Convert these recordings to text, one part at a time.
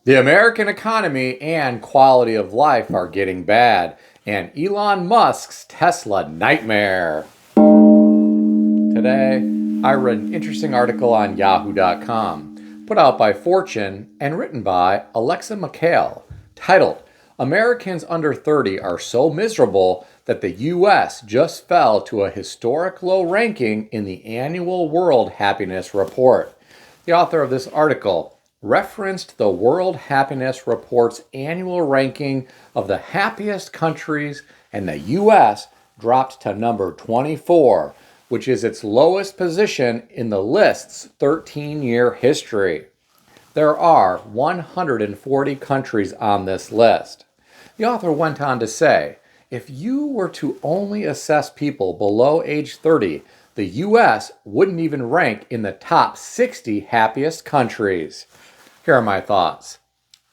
The American economy and quality of life are getting bad, and Elon Musk's Tesla nightmare. Today, I read an interesting article on yahoo.com, put out by Fortune and written by Alexa McHale, titled, Americans Under 30 Are So Miserable That the U.S. Just Fell to a Historic Low Ranking in the Annual World Happiness Report. The author of this article referenced the World Happiness Report's annual ranking of the happiest countries, and the U.S. dropped to number 24, which is its lowest position in the list's 13-year history. There are 140 countries on this list. The author went on to say, if you were to only assess people below age 30, the U.S. wouldn't even rank in the top 60 happiest countries. Here are my thoughts.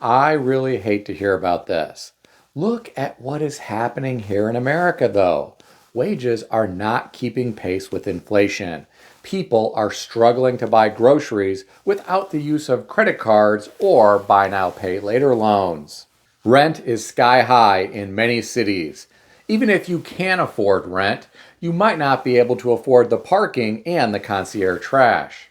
I really hate to hear about this. Look at what is happening here in America, though. Wages are not keeping pace with inflation. People are struggling to buy groceries without the use of credit cards or buy now, pay later loans. Rent is sky high in many cities. Even if you can afford rent, you might not be able to afford the parking and the concierge trash.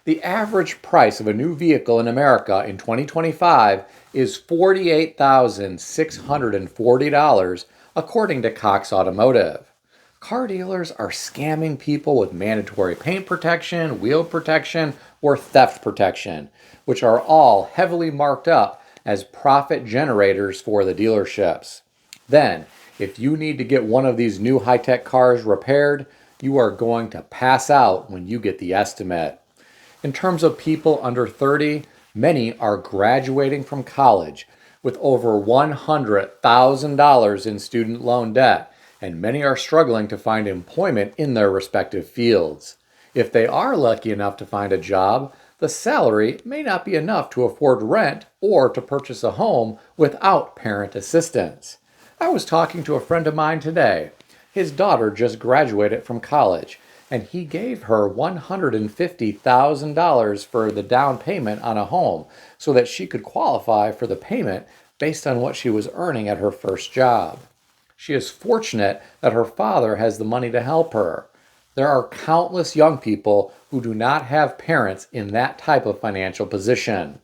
The average price of a new vehicle in America in 2025 is $48,640, according to Cox Automotive. Car dealers are scamming people with mandatory paint protection, wheel protection, or theft protection, which are all heavily marked up as profit generators for the dealerships. Then, if you need to get one of these new high-tech cars repaired, you are going to pass out when you get the estimate. In terms of people under 30, many are graduating from college with over $100,000 in student loan debt, and many are struggling to find employment in their respective fields. If they are lucky enough to find a job, the salary may not be enough to afford rent or to purchase a home without parent assistance. I was talking to a friend of mine today. His daughter just graduated from college, and he gave her $150,000 for the down payment on a home so that she could qualify for the payment based on what she was earning at her first job. She is fortunate that her father has the money to help her. There are countless young people who do not have parents in that type of financial position.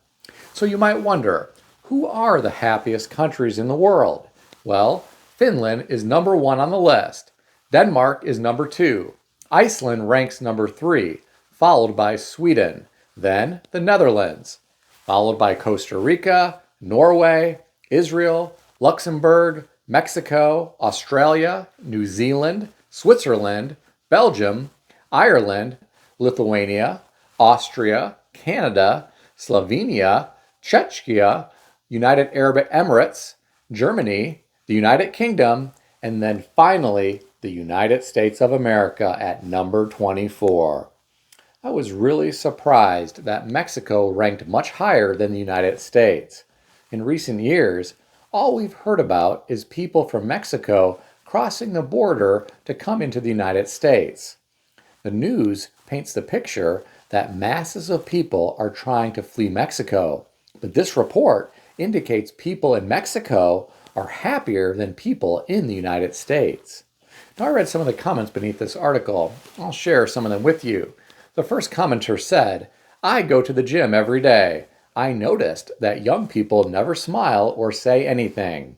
So you might wonder, who are the happiest countries in the world? Well, Finland is number 1 on the list. Denmark is number 2. Iceland ranks number 3, followed by Sweden, then the Netherlands, followed by Costa Rica, Norway, Israel, Luxembourg, Mexico, Australia, New Zealand, Switzerland, Belgium, Ireland, Lithuania, Austria, Canada, Slovenia, Czechia, United Arab Emirates, Germany, the United Kingdom, and then finally the United States of America at number 24. I was really surprised that Mexico ranked much higher than the United States. In recent years, all we've heard about is people from Mexico crossing the border to come into the United States. The news paints the picture that masses of people are trying to flee Mexico, but this report indicates people in Mexico are happier than people in the United States. Now, I read some of the comments beneath this article. I'll share some of them with you. The first commenter said, I go to the gym every day. I noticed that young people never smile or say anything.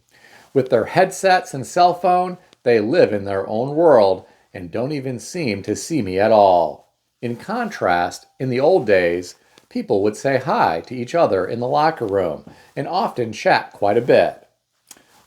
With their headsets and cell phone, they live in their own world and don't even seem to see me at all. In contrast, in the old days, people would say hi to each other in the locker room and often chat quite a bit.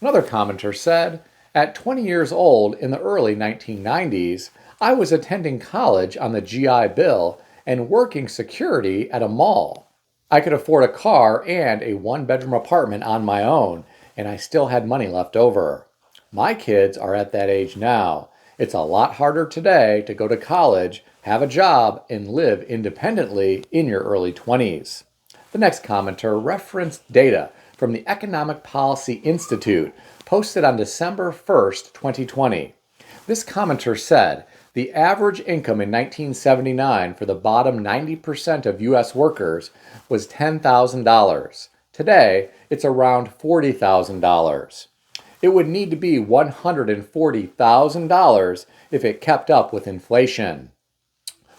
Another commenter said, at 20 years old in the early 1990s, I was attending college on the GI Bill and working security at a mall. I could afford a car and a 1-bedroom apartment on my own, and I still had money left over. My kids are at that age now. It's a lot harder today to go to college, have a job, and live independently in your early 20s. The next commenter referenced data from the Economic Policy Institute posted on December 1st, 2020. This commenter said, the average income in 1979 for the bottom 90% of U.S. workers was $10,000. Today, it's around $40,000. It would need to be $140,000 if it kept up with inflation.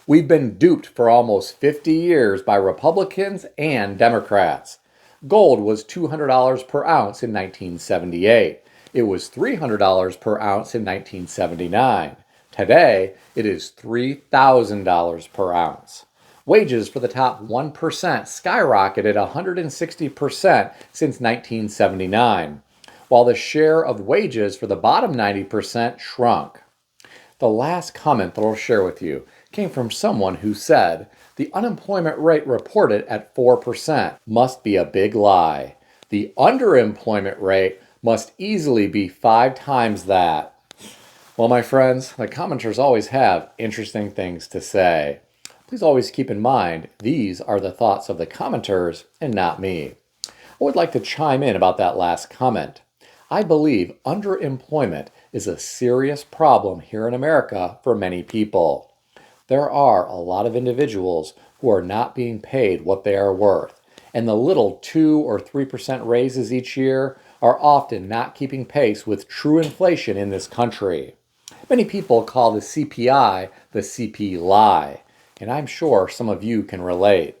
We've been duped for almost 50 years by Republicans and Democrats. Gold was $200 per ounce in 1978. It was $300 per ounce in 1979. Today, it is $3,000 per ounce. Wages for the top 1% skyrocketed 160% since 1979, while the share of wages for the bottom 90% shrunk. The last comment that I'll share with you came from someone who said, the unemployment rate reported at 4% must be a big lie. The underemployment rate must easily be 5 times that. Well, my friends, the commenters always have interesting things to say. Please always keep in mind, these are the thoughts of the commenters and not me. I would like to chime in about that last comment. I believe underemployment is a serious problem here in America for many people. There are a lot of individuals who are not being paid what they are worth, and the little 2 or 3% raises each year are often not keeping pace with true inflation in this country. Many people call the CPI the CP lie, and I'm sure some of you can relate.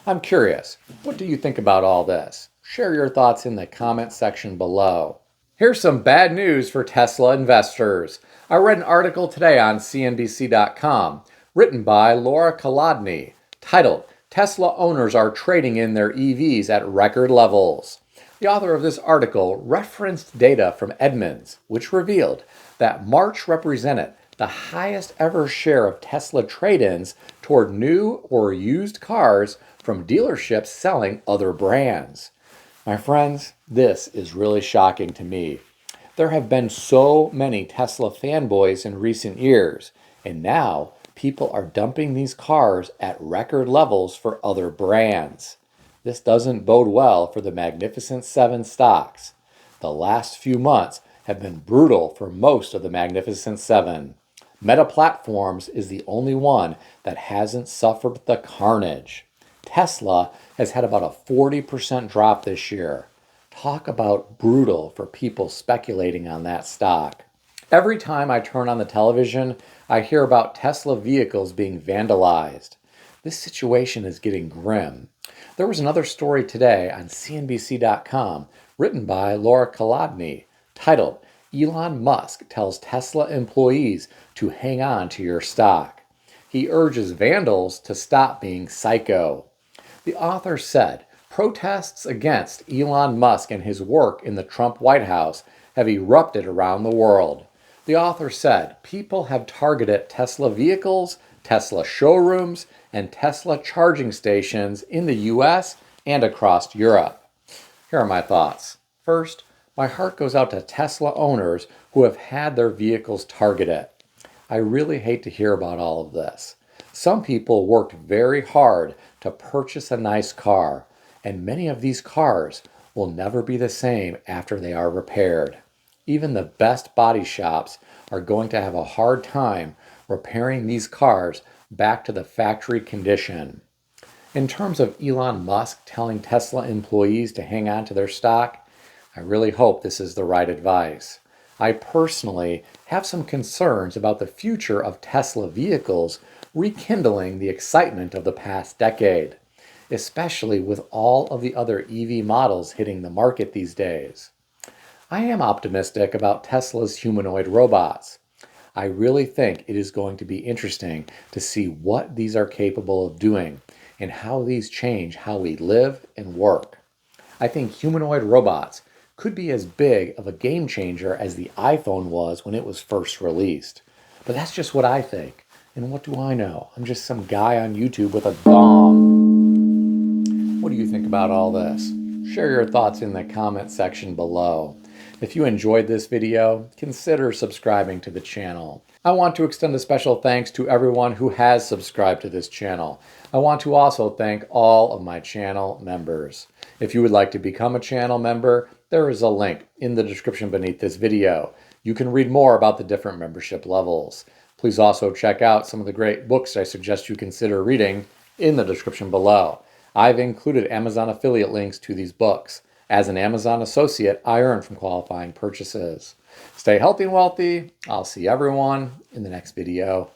I'm curious, what do you think about all this? Share your thoughts in the comment section below. Here's some bad news for Tesla investors. I read an article today on CNBC.com written by Laura Kolodny titled, Tesla Owners Are Trading in Their EVs at Record Levels. The author of this article referenced data from Edmunds, which revealed that March represented the highest ever share of Tesla trade-ins toward new or used cars from dealerships selling other brands. My friends, this is really shocking to me. There have been so many Tesla fanboys in recent years, and now people are dumping these cars at record levels for other brands. This doesn't bode well for the Magnificent Seven stocks. The last few months have been brutal for most of the Magnificent Seven. Meta Platforms is the only one that hasn't suffered the carnage. Tesla has had about a 40% drop this year. Talk about brutal for people speculating on that stock. Every time I turn on the television, I hear about Tesla vehicles being vandalized. This situation is getting grim. There was another story today on CNBC.com written by Laura Kolodny titled, Elon Musk tells Tesla employees to hang on to your stock. He urges vandals to stop being psycho. The author said, protests against Elon Musk and his work in the Trump White House have erupted around the world. The author said, people have targeted Tesla vehicles, Tesla showrooms, and Tesla charging stations in the US and across Europe. Here are my thoughts. First, my heart goes out to Tesla owners who have had their vehicles targeted. I really hate to hear about all of this. Some people worked very hard to purchase a nice car, and many of these cars will never be the same after they are repaired. Even the best body shops are going to have a hard time repairing these cars back to the factory condition. In terms of Elon Musk telling Tesla employees to hang on to their stock, I really hope this is the right advice. I personally have some concerns about the future of Tesla vehicles rekindling the excitement of the past decade, especially with all of the other EV models hitting the market these days. I am optimistic about Tesla's humanoid robots. I really think it is going to be interesting to see what these are capable of doing and how these change how we live and work. I think humanoid robots could be as big of a game changer as the iPhone was when it was first released. But that's just what I think. And what do I know? I'm just some guy on YouTube with a gong. What do you think about all this? Share your thoughts in the comment section below. If you enjoyed this video, consider subscribing to the channel. I want to extend a special thanks to everyone who has subscribed to this channel. I want to also thank all of my channel members. If you would like to become a channel member, there is a link in the description beneath this video. You can read more about the different membership levels. Please also check out some of the great books I suggest you consider reading in the description below. I've included Amazon affiliate links to these books. As an Amazon associate, I earn from qualifying purchases. Stay healthy and wealthy. I'll see everyone in the next video.